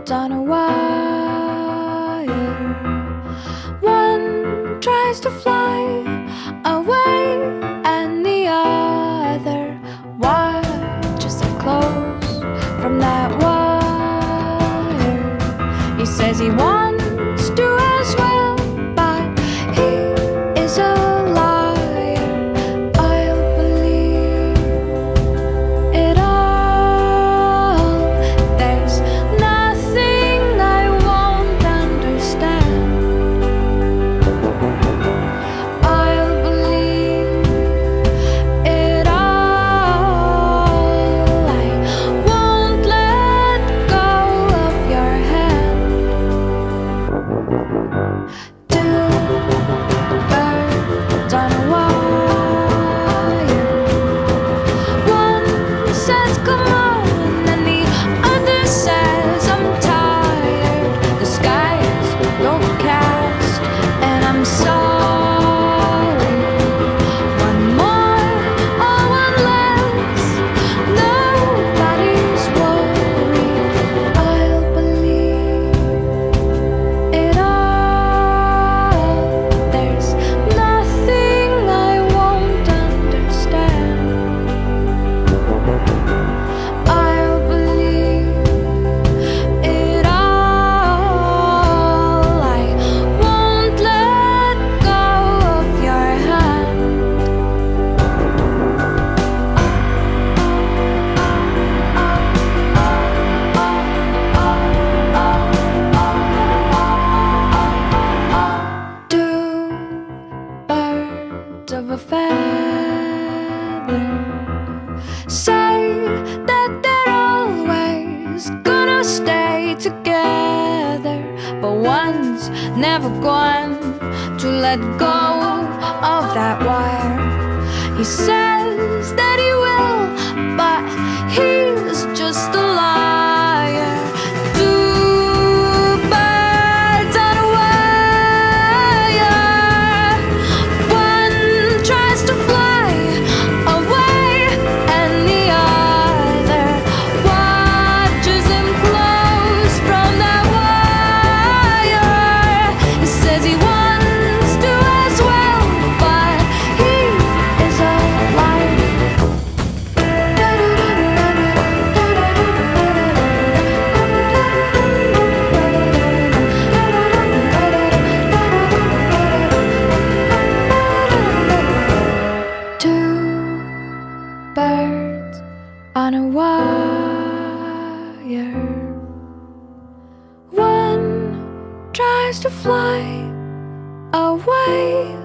birds on a wire. One tries to fly away, and the other watches them close from that wire. He says he wants to as well, but he is a liar. I'll believe it all. There's nothing I won't understand. I'll believe it all. I won't let go of your hand. Two birds on a wire. One says come on, and the other says I'm tired. The sky is overcast, and I'm sorry. One more or one less, nobody's worried. I'll believe it all. There's nothing I won't understand. I'll believe it all. I won't let go of your hand. Two birds of a feather say that they're always gonna stay together, but one's never going to let go of that wire. He says that he will, but he's just a liar. Two birds on a wire. One tries to fly away, and the other watches him close from that wire. He says he wants to as well, but he is a liar. Two birds on a wire. One tries to fly away,